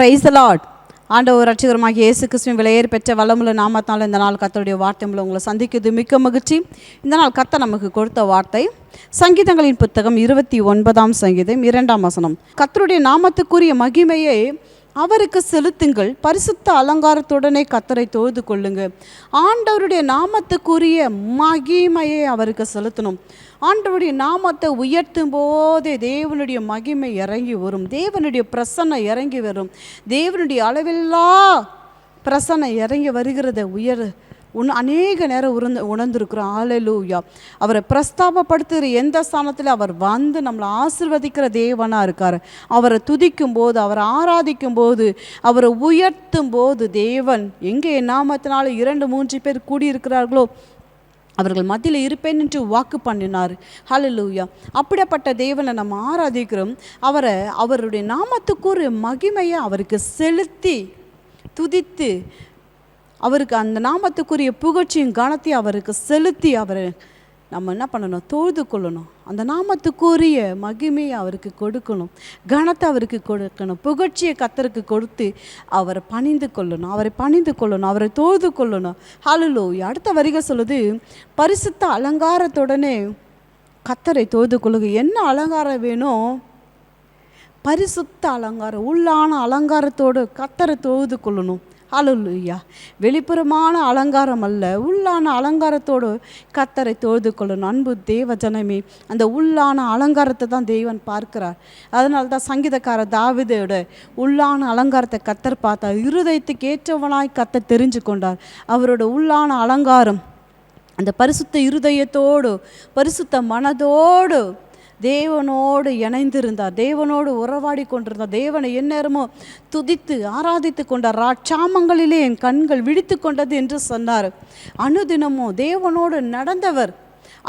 Praise the Lord. ஆண்டவர் ரட்சகருமாகிய இயேசு கிறிஸ்துவின் விலையேற பெற்ற வல்லமுள்ள நாமத்தால் இந்த நாள் கர்த்தருடைய வார்த்தை மூலம் உங்களை சந்திக்கிறது மிக்க மகிழ்ச்சி. இந்த நாள் கர்த்தர் நமக்கு கொடுத்த வார்த்தை சங்கீதங்களின் புத்தகம் 29ஆம் சங்கீதம் 2ஆம் வசனம். கர்த்தருடைய நாமத்துக்குரிய மகிமையை அவருக்கு செலுத்துங்கள், பரிசுத்த அலங்காரத்துடனே கர்த்தரை தொழுது கொள்ளுங்க. ஆண்டவருடைய நாமத்துக்குரிய மகிமையை அவருக்கு செலுத்தணும். ஆண்டவருடைய நாமத்தை உயர்த்தும் போதே தேவனுடைய மகிமை இறங்கி வரும், தேவனுடைய பிரசன்னம் இறங்கி வரும், தேவனுடைய அளவில்லா பிரசன்னம் இறங்கி வருகிறத அநேக நேரம் உணர்ந்திருக்கிறோம். ஹல்லேலூயா. அவரை பிரஸ்தாபப்படுத்துகிற எந்த ஸ்தானத்தில் அவர் வந்து நம்மளை ஆசீர்வதிக்கிற தேவனாக இருக்கார். அவரை துதிக்கும் போது, அவரை ஆராதிக்கும் போது, அவரை உயர்த்தும் போது தேவன் எங்கே நாமத்தினால 2-3 பேர் கூடியிருக்கிறார்களோ அவர்கள் மத்தியில் இருப்பேன் என்று வாக்கு பண்ணினார். ஹல்லேலூயா. அப்படிப்பட்ட தேவனை நம்ம ஆராதிக்கிறோம். அவருடைய நாமத்துக்குரிய மகிமையை அவருக்கு செலுத்தி துதித்து, அவருக்கு அந்த நாமத்துக்குரிய புகழ்ச்சியும் கனத்தையும் அவருக்கு செலுத்தி நம்ம என்ன பண்ணணும்? தொழுது கொள்ளணும். அந்த நாமத்துக்குரிய மகிமையை அவருக்கு கொடுக்கணும், கனத்தை அவருக்கு கொடுக்கணும், புகழ்ச்சியை கர்த்தருக்கு கொடுத்து அவரை பணிந்து கொள்ளணும், அவரை தொழுது கொள்ளணும். ஹல்லேலூயா. அடுத்த வரிகள் சொல்லுது, பரிசுத்த அலங்காரத்துடனே கர்த்தரை தொழுது கொள்ளுங்க. என்ன அலங்காரம் வேணும்? பரிசுத்த அலங்காரம், உள்ளான அலங்காரத்தோடு கர்த்தரை தொழுது கொள்ளணும். ஹல்லேலூயா. வெளிப்புறமான அலங்காரம் அல்ல, உள்ளான அலங்காரத்தோடு கர்த்தரை தொழுது கொள்ளணும். அன்பு தேவ ஜனமே, அந்த உள்ளான அலங்காரத்தை தான் தேவன் பார்க்கிறார். அதனால தான் சங்கீதக்காரர் தாவீதோட உள்ளான அலங்காரத்தை கர்த்தர் பார்த்தார். இருதயத்துக்கு ஏற்றவனாய் கர்த்தர் தெரிஞ்சு கொண்டார். அவரோட உள்ளான அலங்காரம் அந்த பரிசுத்த இருதயத்தோடு பரிசுத்த மனதோடு தேவனோடு இணைந்திருந்தார், தேவனோடு உறவாடி கொண்டிருந்தார். தேவனை எந்நேரமோ துதித்து ஆராதித்து கொண்டார். ராட்சாமங்களிலே என் கண்கள் விழித்து கொண்டது என்று சொன்னார். அனுதினமும் தேவனோடு நடந்தவர்,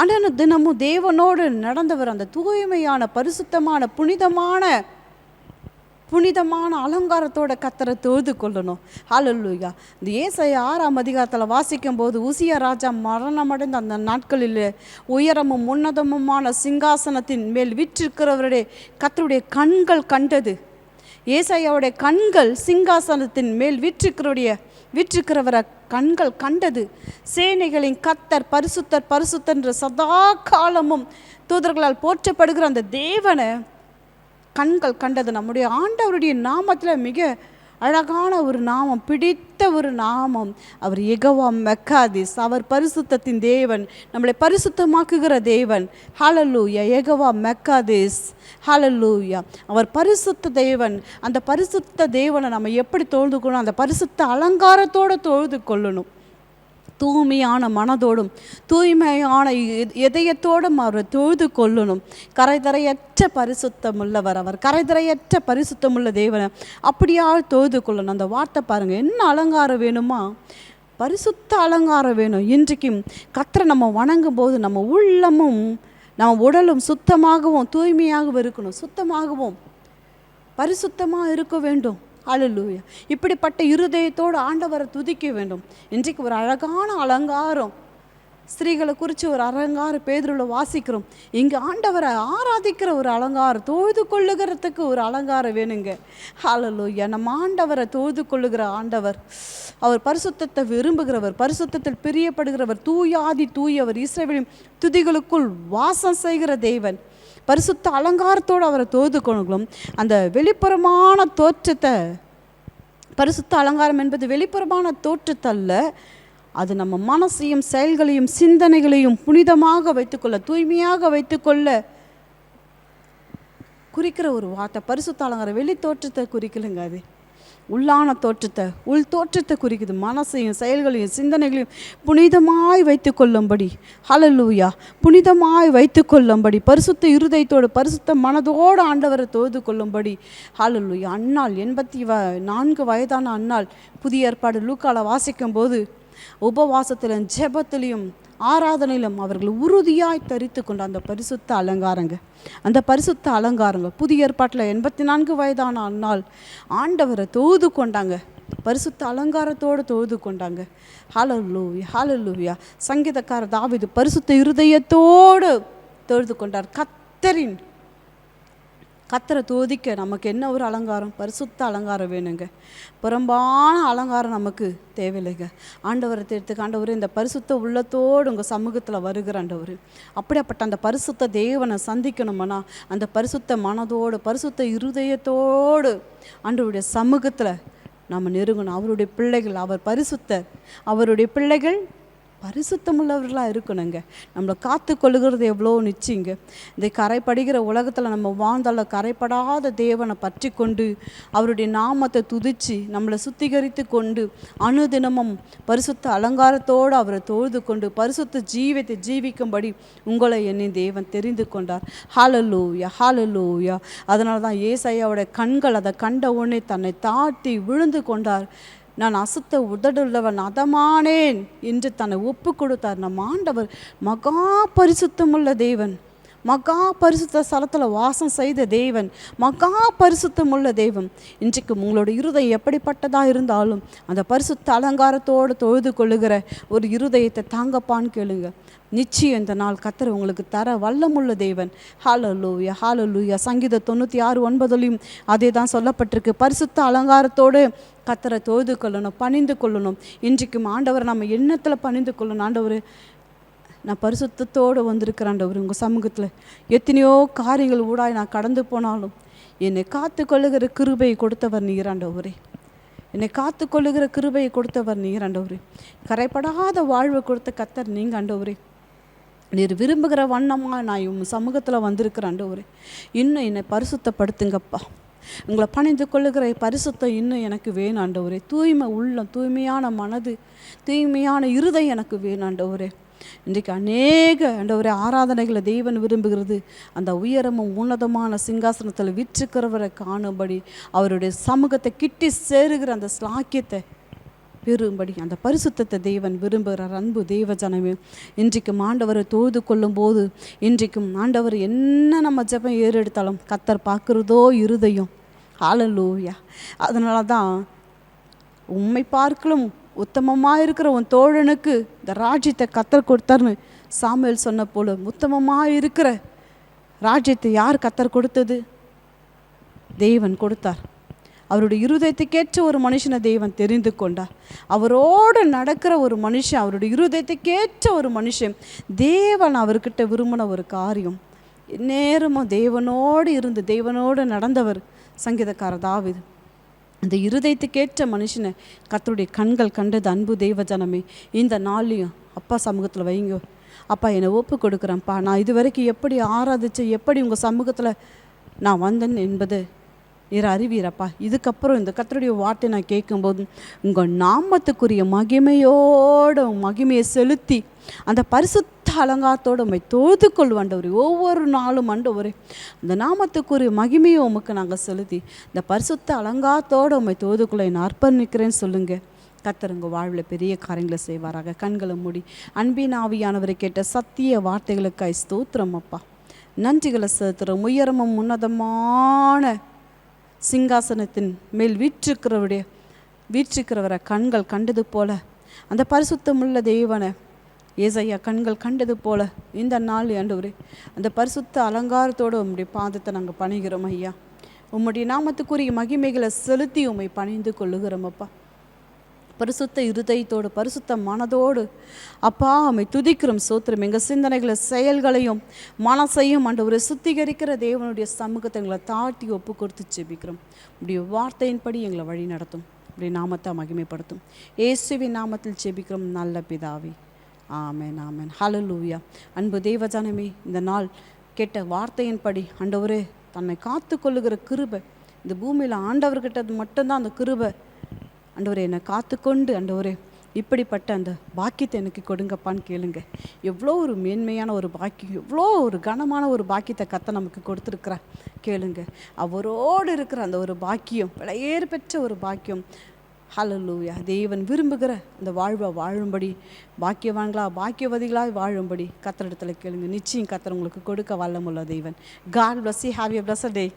அனுதினமும் தேவனோடு நடந்தவர். அந்த தூய்மையான பரிசுத்தமான புனிதமான அலங்காரத்தோட கர்த்தரை தொழுது கொள்ளணும். ஹல்லேலூயா. இந்த ஏசாயா 6ஆம் அதிகாரத்தில் வாசிக்கும் போது, உசியா ராஜா மரணமடைந்த அந்த நாட்களில் உயரமும் உன்னதமுமான சிங்காசனத்தின் மேல் வீற்றிருக்கிறவருடைய கர்த்தருடைய கண்கள் கண்டது. ஏசாயாவுடைய கண்கள் சிங்காசனத்தின் மேல் வீற்றிருக்கிறவரை கண்கள் கண்டது. சேனைகளின் கர்த்தர் பரிசுத்தர் பரிசுத்தர் என்று சதா காலமும் தூதர்களால் போற்றப்படுகிற அந்த தேவனை கண்கள் கண்டது. நம்முடைய ஆண்டவருடைய நாமத்தில் மிக அழகான ஒரு நாமம், பிடித்த ஒரு நாமம். அவர் யெகோவா மெக்காதிஸ். அவர் பரிசுத்தத்தின் தேவன், நம்மளை பரிசுத்தமாக்குகிற தேவன். ஹல்லேலூயா. யெகோவா மெக்காதிஸ். ஹல்லேலூயா. அவர் பரிசுத்த தேவன். அந்த பரிசுத்த தேவனை நம்ம எப்படி தொழுது கொள்ளணும்? அந்த பரிசுத்த அலங்காரத்தோடு தொழுது கொள்ளணும். தூய்மையான மனதோடும் தூய்மையான இதயத்தோடும் அவரை தொழுது கொள்ளணும். கரைதரையற்ற பரிசுத்தமுள்ளவர் அவர், கரைதரையற்ற பரிசுத்தமுள்ள தேவனை அப்படியா தொழுது கொள்ளணும். அந்த வார்த்தை பாருங்கள், என்ன அலங்காரம் வேணுமா? பரிசுத்த அலங்காரம் வேணும். இன்றைக்கும் கர்த்தரை நம்ம வணங்கும் போது நம்ம உள்ளமும் நம்ம உடலும் சுத்தமாகவும் தூய்மையாகவும் இருக்கணும். சுத்தமாகவும் பரிசுத்தமாக இருக்க வேண்டும். ஹல்லேலூயா. இப்படிப்பட்ட இருதயத்தோடு ஆண்டவரை துதிக்க வேண்டும். இன்றைக்கு ஒரு அழகான அலங்காரம், ஸ்திரீகளை குறித்து ஒரு அலங்காரம் பேதுருவில் வாசிக்கிறோம். இங்கே ஆண்டவரை ஆராதிக்கிற ஒரு அலங்காரம், தொழுது கொள்ளுகிறதுக்கு ஒரு அலங்காரம் வேணுங்க. ஹல்லேலூயா. நம்ம ஆண்டவரை தொழுது கொள்ளுகிற ஆண்டவர், அவர் பரிசுத்தத்தை விரும்புகிறவர், பரிசுத்தத்தில் பிரியப்படுகிறவர், தூயாதி தூயவர், இஸ்ரவேலின் துதிகளுக்குள் வாசம் செய்கிற தேவன். பரிசுத்த அலங்காரத்தோடு அவரை தொழுது கொள்ளும். அந்த வெளிப்புறமான தோற்றத்தை, பரிசுத்த அலங்காரம் என்பது வெளிப்புறமான தோற்றத்தல்ல, அது நம்ம மனசையும் செயல்களையும் சிந்தனைகளையும் புனிதமாக வைத்துக்கொள்ள, தூய்மையாக வைத்துக்கொள்ள குறிக்கிற ஒரு வார்த்தை. பரிசுத்த அலங்காரம் வெளி தோற்றத்தை குறிக்கலைங்க, அது உள்ளான தோற்றத்தை, உள் தோற்றத்தை குறிக்குது. மனசையும் செயல்களையும் சிந்தனைகளையும் புனிதமாய் வைத்து கொள்ளும்படி, ஹல்லேலூயா, புனிதமாய் வைத்து கொள்ளும்படி, பரிசுத்த இருதயத்தோடு பரிசுத்த மனதோடு ஆண்டவரை தொழுது கொள்ளும்படி. ஹல்லேலூயா. அன்னாள் 84 வயதான அன்னாள் புதிய ஏற்பாடு லூக்கால வாசிக்கும் போது உபவாசத்திலும் ஜெபத்திலையும் ஆராதனையிலும் அவர்கள் உறுதியாய் தரித்து கொண்ட அந்த பரிசுத்த அலங்காரங்க, அந்த பரிசுத்த அலங்காரங்க. புதிய ஏற்பாட்டில் 84 வயதான அன்னாள் ஆண்டவரை தொழுது கொண்டாங்க, பரிசுத்த அலங்காரத்தோடு தொழுது கொண்டாங்க. ஹல்லேலூயா. ஹல்லேலூயா. சங்கீதக்காரர் தாவீது பரிசுத்த இருதயத்தோடு தொழுது கொண்டார். கர்த்தரின் கத்தரை தோதிக்க நமக்கு என்ன ஒரு அலங்காரம்? பரிசுத்த அலங்காரம் வேணுங்க. புறம்பான அலங்காரம் நமக்கு தேவையில்லைங்க. ஆண்டவரை தேர்த்துக்கு, ஆண்டவர் இந்த பரிசுத்த உள்ளத்தோடு உங்கள் சமூகத்தில் வருகிற ஆண்டவர், அப்படியாப்பட்ட அந்த பரிசுத்த தேவனை சந்திக்கணுமனா அந்த பரிசுத்த மனதோடு பரிசுத்த இருதயத்தோடு ஆண்டவருடைய சமூகத்தில் நம்ம நெருங்கணும். அவருடைய பிள்ளைகள், அவர் பரிசுத்தர், அவருடைய பிள்ளைகள் பரிசுத்தமுள்ளவர்களாக இருக்கணுங்க. நம்மளை காத்து கொள்ளுகிறது எவ்வளோ நிச்சயங்க. இந்த கரைப்படுகிற உலகத்தில் நம்ம வாழ்ந்தால கரைப்படாத தேவனை பற்றி கொண்டு அவருடைய நாமத்தை துதித்து நம்மளை சுத்திகரித்து கொண்டு அனுதினமும் பரிசுத்த அலங்காரத்தோடு அவரை தொழுது கொண்டு பரிசுத்த ஜீவத்தை ஜீவிக்கும்படி உங்களை என்னை தேவன் தெரிந்து கொண்டார். ஹல்லேலூயா, ஹல்லேலூயா. அதனால தான் ஏசாயாவோட கண்கள் அதை கண்ட உடனே தன்னை தாழ்த்தி விழுந்து கொண்டார். நான் அசுத்த உதடுள்ளவன் அதமானேன் என்று தன்னை ஒப்பு கொடுத்தார். நம் ஆண்டவர் மகா பரிசுத்தமுள்ள தேவன், மகா பரிசுத்த ஸ்தலத்தில் வாசம் செய்த தேவன், மகா பரிசுத்தமுள்ள தேவன். இன்றைக்கு உங்களோட இருதயம் எப்படிப்பட்டதாக இருந்தாலும் அந்த பரிசுத்த அலங்காரத்தோடு தொழுது கொள்ளுகிற ஒரு இருதயத்தை தாங்கப்பான்னு கேளுங்க. நிச்சயம் இந்த நாள் கர்த்தர் உங்களுக்கு தர வல்லமுள்ள தேவன். ஹல்லேலூயா, ஹல்லேலூயா. சங்கீதம் 96:9 அதே தான் சொல்லப்பட்டிருக்கு. பரிசுத்த அலங்காரத்தோடு கர்த்தரை தொழுது கொள்ளணும், பணிந்து கொள்ளணும். இன்றைக்கும் ஆண்டவரை நம்ம எண்ணத்தில் பணிந்து கொள்ளணும். ஆண்டவர், நான் பரிசுத்தத்தோடு வந்திருக்கிறேன் ஆண்டவர், உங்கள் சமூகத்தில் எத்தனையோ காரியங்கள் ஊடாய் நான் கடந்து போனாலும் என்னை காத்து கொள்ளுகிற கிருபையை கொடுத்தவர் நீர் ஆண்டவரே. என்னை காத்து கொள்ளுகிற கிருபையை கொடுத்தவர் நீர் ஆண்டவரே. கரைப்படாத வாழ்வை கொடுத்த கர்த்தர் நீங்கள் ஆண்டவரே. நீர் விரும்புகிற வண்ணமாக நான் உங்கள் சமூகத்தில் வந்திருக்கிறேன் ஆண்டவரே. இன்னும் என்னை பரிசுத்தப்படுத்துங்கப்பா. உங்களை பணிந்து கொள்ளுகிற பரிசுத்தம் இன்னும் எனக்கு வேணும் ஆண்டவரே. தூய்மை உள்ளம், தூய்மையான மனது, தூய்மையான இருதயம் எனக்கு வேணும் ஆண்டவரே. இன்றைக்கு அநேக ஆண்டவரே ஆராதனைகளை தேவன் விரும்புகிறது அந்த உயரமும் உன்னதமான சிங்காசனத்தில் விற்றுக்கிறவரை காணும்படி அவருடைய சமூகத்தை கிட்டி சேருகிற அந்த ஸ்லாக்கியத்தை பெறும்படி அந்த பரிசுத்தத்தை தேவன் விரும்புகிறார். அன்பு தேவ ஜனமே, இன்றைக்கும் ஆண்டவரை தொழுது கொள்ளும் போது இன்றைக்கும் ஆண்டவர் என்ன நம்ம ஜெபம் ஏறெடுத்தாலும் கர்த்தர் பார்க்குறதோ இருதயம். ஹல்லேலூயா. அதனால தான் உம்மை பார்க்கலும் உத்தமமாக இருக்கிற உன் தோழனுக்கு இந்த ராஜ்யத்தை கர்த்தர் கொடுத்தார்னு சாமுவேல் சொன்ன போல உத்தமமாக இருக்கிற ராஜ்யத்தை யார் கர்த்தர் கொடுத்தது? தேவன் கொடுத்தார். அவருடைய இருதயத்துக்கேற்ற ஒரு மனுஷனை தேவன் தெரிந்து கொண்டார். அவரோடு நடக்கிற ஒரு மனுஷன், அவருடைய இருதயத்துக்கேற்ற ஒரு மனுஷன், தேவன் அவர்கிட்ட விரும்பின ஒரு காரியம். நேரமும் தேவனோடு இருந்து தேவனோடு நடந்தவர் சங்கீதக்காரர் தாவீது. அந்த இருதயத்துக்கேற்ற மனுஷனை கர்த்தருடைய கண்கள் கண்டது. அன்பு தேவ ஜனமே, இந்த நாளையும் அப்பா சமூகத்தில் வைங்க. அப்பா, என்னை ஒப்பு கொடுக்குறேன்ப்பா. நான் இது வரைக்கும் எப்படி ஆராதிச்சு எப்படி உங்கள் சமூகத்தில் நான் வந்தேன் என்பது நீர் அறிவீரப்பா. இதுக்கப்புறம் இந்த கர்த்தருடைய வார்த்தை நான் கேட்கும்போது உங்கள் நாமத்துக்குரிய மகிமையோடு மகிமையை செலுத்தி அந்த பரிசுத்த அலங்காரத்தோடு உண்மை தொழுது கொள்வாண்டவரே. ஒவ்வொரு நாளும் ஆண்டவரே அந்த நாமத்துக்குரிய மகிமையை உமக்கு நாங்கள் செலுத்தி இந்த பரிசுத்த அலங்காரத்தோடு உண்மை தொழுது கொள்ள நான் அர்ப்பணிக்கிறேன்னு சொல்லுங்கள். கர்த்தர் உங்கள் வாழ்வில் பெரிய காரியங்களை செய்வாராக. கண்களை மூடி அன்பின் ஆவியானவரை கேட்ட சத்திய வார்த்தைகளுக்காய் ஸ்தோத்திரம் அப்பா. நன்றிகளை செலுத்துகிறோம். உயரமும் உன்னதமான சிங்காசனத்தின் மேல் வீற்றிருக்கிறவரை கண்கள் கண்டது போல அந்த பரிசுத்தமுள்ள தேவனை ஏசாயா கண்கள் கண்டது போல இந்த நாள் ஆண்டவரே அந்த பரிசுத்த அலங்காரத்தோடு உம்முடைய பாதத்தை நாங்கள் பணிகிறோம் ஐயா. உம்முடைய நாமத்துக்குரிய மகிமைகளை செலுத்தி உம்மை பணிந்து கொள்ளுகிறோம் அப்பா. பரிசுத்த இருதயத்தோடு பரிசுத்த மனதோடு அப்பா உம்மை துதிக்கிறோம், சோத்திரம். எங்கள் சிந்தனைகளை செயல்களையும் மனசையும் ஆண்டவரை சுத்திகரிக்கிற தேவனுடைய சமூகத்தை எங்களை தாழ்த்தி ஒப்பு கொடுத்து ஜெபிக்கிறோம். உடைய வார்த்தையின்படி எங்களை வழி நடத்தும், உடைய நாமத்தை மகிமைப்படுத்தும். இயேசுவின் நாமத்தில் ஜெபிக்கிறோம் நல்ல பிதாவே. ஆமென், ஆமென். ஹல்லேலூயா. அன்பு தேவஜனமே, இந்த நாள் கேட்ட வார்த்தையின்படி ஆண்டவரே தன்னை காத்து கொள்ளுகிற கிருபை இந்த பூமியில் ஆண்டவர்கிட்ட மட்டும்தான் அந்த கிருபை. ஆண்டவரே என்னை காத்துக்கொண்டு ஆண்டவரே இப்படிப்பட்ட அந்த பாக்கியத்தை எனக்கு கொடுங்கப்பான்னு கேளுங்க. எவ்வளோ ஒரு மேன்மையான ஒரு பாக்கியம், எவ்வளோ ஒரு கனமான ஒரு பாக்கியத்தை கர்த்தர் நமக்கு கொடுத்துருக்குறா கேளுங்க. அவரோடு இருக்கிற அந்த ஒரு பாக்கியம் விலையேறு பெற்ற ஒரு பாக்கியம். ஹல்லேலூயா. தேவன் விரும்புகிற அந்த வாழ்வை வாழும்படி பாக்கியவதிகளாக வாழும்படி கர்த்தரிடத்தில் கேளுங்க. நிச்சயம் கர்த்தர் உங்களுக்கு கொடுக்க வல்லமுள்ள தேவன். God bless you. Have a blessed day.